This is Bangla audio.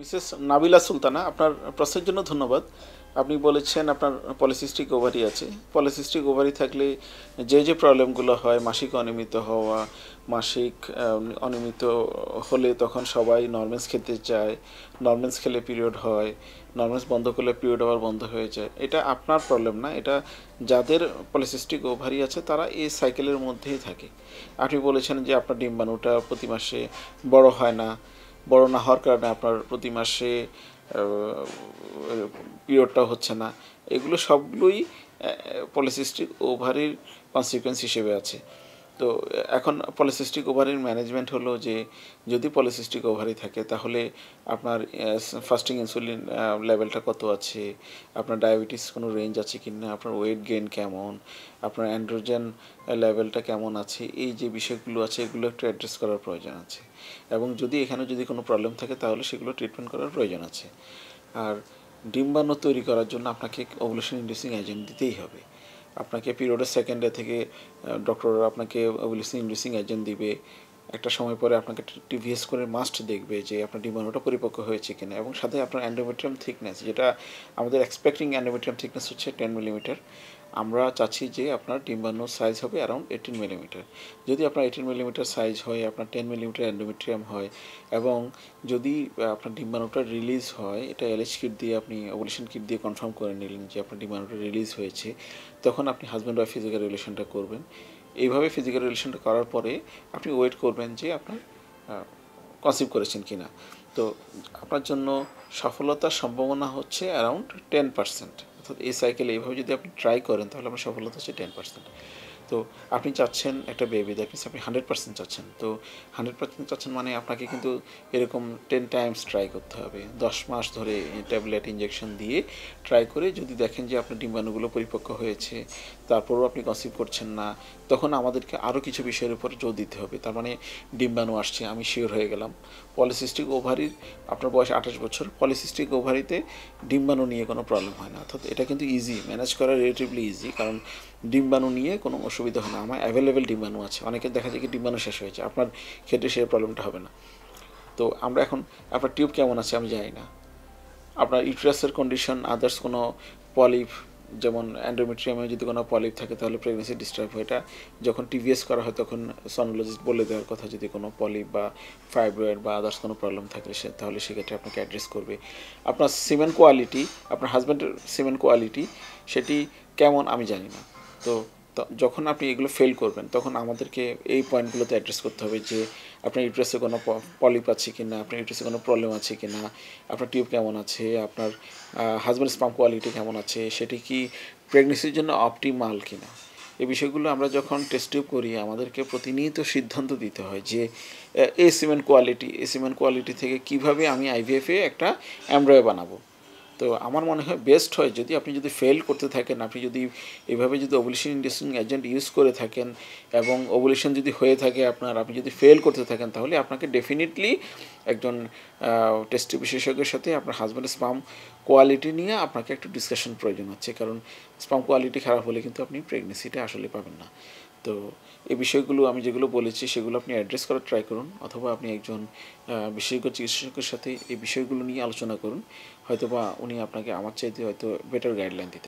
মিসেস নাবিলা সুলতানা, আপনার প্রশ্নের জন্য ধন্যবাদ। আপনি বলেছেন আপনার পলিসিস্টিক ওভারি আছে। পলিসিস্টিক ওভারি থাকলে যে প্রবলেমগুলো হয়, মাসিক অনিয়মিত হওয়া, মাসিক অনিয়মিত হলে তখন সবাই নরমেন্স খেতে চায়, নরমেন্স খেলে পিরিয়ড হয়, নরমেন্স বন্ধ করলে পিরিয়ড আবার বন্ধ হয়ে যায়। এটা আপনার প্রবলেম না, এটা যাদের পলিসিস্টিক ওভারি আছে তারা এই সাইকেলের মধ্যেই থাকে। আপনি বলেছেন যে আপনার ডিম্বাণুটা প্রতি মাসে বড় হয় না, বড় না হওয়ার কারণে আপনার প্রতি মাসে পিরিয়ডটা হচ্ছে না। এগুলো সবগুলোই পলিসিস্টিক ওভারির কনসিকুয়েন্স হিসেবে আছে। তো এখন পলিসিস্টিক ওভারির ম্যানেজমেন্ট হলো যে যদি পলিসিস্টিক ওভারি থাকে তাহলে আপনার ফাস্টিং ইনসুলিন লেভেলটা কত আছে, আপনার ডায়াবেটিস কোনো রেঞ্জ আছে কি না, আপনার ওয়েট গেইন কেমন, আপনার অ্যান্ড্রোজেন লেভেলটা কেমন আছে, এই যে বিষয়গুলো আছে এগুলো একটু অ্যাড্রেস করার প্রয়োজন আছে। এবং যদি এখানে যদি কোনো প্রবলেম থাকে তাহলে সেগুলো ট্রিটমেন্ট করার প্রয়োজন আছে। আর ডিম্বাণু তৈরি করার জন্য আপনাকে ওভুলেশন ইন্ডিউসিং এজেন্ট দিতেই হবে। আপনাকে পিরিয়ডের সেকেন্ড ডে থেকে ডক্টররা আপনাকে ওভুলেশন ইন্ডিউসিং এজেন্ট দিবে। একটা সময় পরে আপনাকে টিভিএস করে মাস্ট দেখবে যে আপনার ডিম্বাণুটা পরিপক্ক হয়েছে কিনা, এবং সাথে আপনার অ্যান্ডোমেট্রিয়াম থিকনেস, যেটা আমাদের এক্সপেক্টিং অ্যান্ডোমেট্রিয়াম থিকনেস হচ্ছে 10 মিলিমিটার। আমরা চাচ্ছি যে আপনার ডিম্বাণুর সাইজ হবে অ্যারাউন্ড 18 মিলিমিটার। যদি আপনার 18 মিলিমিটার সাইজ হয়, আপনার 10 মিলিমিটার অ্যান্ডোমেট্রিয়াম হয়, এবং যদি আপনার ডিম্বাণুটা রিলিজ হয়, এটা এলএইচ কিট দিয়ে আপনি ওভুলেশন কিট দিয়ে কনফার্ম করে নিলেন যে আপনার ডিম্বাণুটা রিলিজ হয়েছে, তখন আপনি হাজব্যান্ড ওয়াইফ ফিজিক্যাল রিলেশনটা করবেন। এইভাবে ফিজিক্যাল রিলেশনটা করার পরে আপনি ওয়েট করবেন যে আপনার কনসিভ করেছেন কি না। তো আপনার জন্য সফলতার সম্ভাবনা হচ্ছে অ্যারাউন্ড 10%। অর্থাৎ এই সাইকেলে এইভাবে যদি আপনি ট্রাই করেন তাহলে আপনার সফলতা হচ্ছে 10%। তো আপনি চাচ্ছেন একটা বেবি, দ্যাট মিনস আপনি 100% চাচ্ছেন। তো 100% চাচ্ছেন মানে আপনাকে কিন্তু এরকম 10 টাইমস ট্রাই করতে হবে, 10 মাস ধরে ট্যাবলেট ইঞ্জেকশন দিয়ে ট্রাই করে যদি দেখেন যে আপনার ডিম্বাণুগুলো পরিপক্ক হয়েছে, তারপরেও আপনি কনসিভ করছেন না, তখন আমাদেরকে আরও কিছু বিষয়ের উপর জোর দিতে হবে। তার মানে ডিম্বাণু আসছে, আমি শিওর হয়ে গেলাম। পলিসিস্টিক ওভারির, আপনার বয়স 28 বছর, পলিসিস্টিক ওভারিতে ডিম্বাণু নিয়ে কোনো প্রবলেম হয় না। অর্থাৎ এটা কিন্তু ইজি ম্যানেজ করা, রিলেটিভলি ইজি, কারণ ডিম্বাণু নিয়ে কোনো অসুবিধা হয় না। আমার অ্যাভেলেবেল ডিম্বাণু আছে। অনেকের দেখা যায় কি ডিম্বাণু শেষ হয়েছে, আপনার ক্ষেত্রে সেই প্রবলেমটা হবে না। তো আমরা এখন আপনার টিউব কেমন আছে আমি জানি না, আপনার ইউটেরাসের কন্ডিশন, আদার্স কোনো পলিপ, যেমন অ্যান্ডোমেট্রিয়ামে যদি কোনো পলিপ থাকে তাহলে প্রেগনেন্সি ডিস্টার্ব হয়। এটা যখন টিভিএস করা হয় তখন সনোলজিস্ট বলে দেওয়ার কথা যদি কোনো পলিপ বা ফাইব্রয়েড বা আদার্স কোনো প্রবলেম থাকে তাহলে সেক্ষেত্রে আপনাকে অ্যাড্রেস করবে। আপনার সিমেন্ট কোয়ালিটি, আপনার হাজব্যান্ডের সিমেন্ট কোয়ালিটি সেটি কেমন আমি জানি না। তো যখন আপনি এগুলো ফেল করবেন তখন আমাদেরকে এই পয়েন্টগুলোতে অ্যাড্রেস করতে হবে যে আপনার ইউটেরাসে কোনো পলিপ আছে কি না, আপনার ইউটেরাসে কোনো প্রবলেম আছে কি না, আপনার টিউব কেমন আছে, আপনার হাজব্যান্ড স্পাম কোয়ালিটি কেমন আছে, সেটি কি প্রেগনেন্সির জন্য অপটিমাল কি না। এই বিষয়গুলো আমরা যখন টেস্ট টিউব করি আমাদেরকে প্রতিনিয়ত সিদ্ধান্ত দিতে হয় যে এই সিমেন্ট কোয়ালিটি থেকে কিভাবে আমি আইভিএফে একটা এমব্রয় বানাবো। তো আমার মনে হয় বেস্ট হয় যদি আপনি যদি ফেল করতে থাকেন, আপনি যদি এভাবে যদি ওভুলেশন ইন্ডিউসিং এজেন্ট ইউজ করে থাকেন এবং ওভুলেশন যদি হয়ে থাকে আপনার, আপনি যদি ফেল করতে থাকেন তাহলে আপনাকে ডেফিনেটলি একজন টেস্ট বিশেষজ্ঞের সাথে আপনার হাজব্যান্ডের স্পাম কোয়ালিটি নিয়ে আপনাকে একটু ডিসকাশন প্রয়োজন হচ্ছে, কারণ স্পাম কোয়ালিটি খারাপ হলে কিন্তু আপনি প্রেগনেন্সিটা আসলে পাবেন না। তো এই বিষয়গুলো আমি যেগুলো বলেছি সেগুলো আপনি অ্যাড্রেস করার ট্রাই করুন, অথবা আপনি একজন বিশেষজ্ঞ চিকিৎসকের সাথে এই বিষয়গুলো নিয়ে আলোচনা করুন। হয়তোবা উনি আপনাকে আমার চাইতে হয়তো বেটার গাইডলাইন দিতে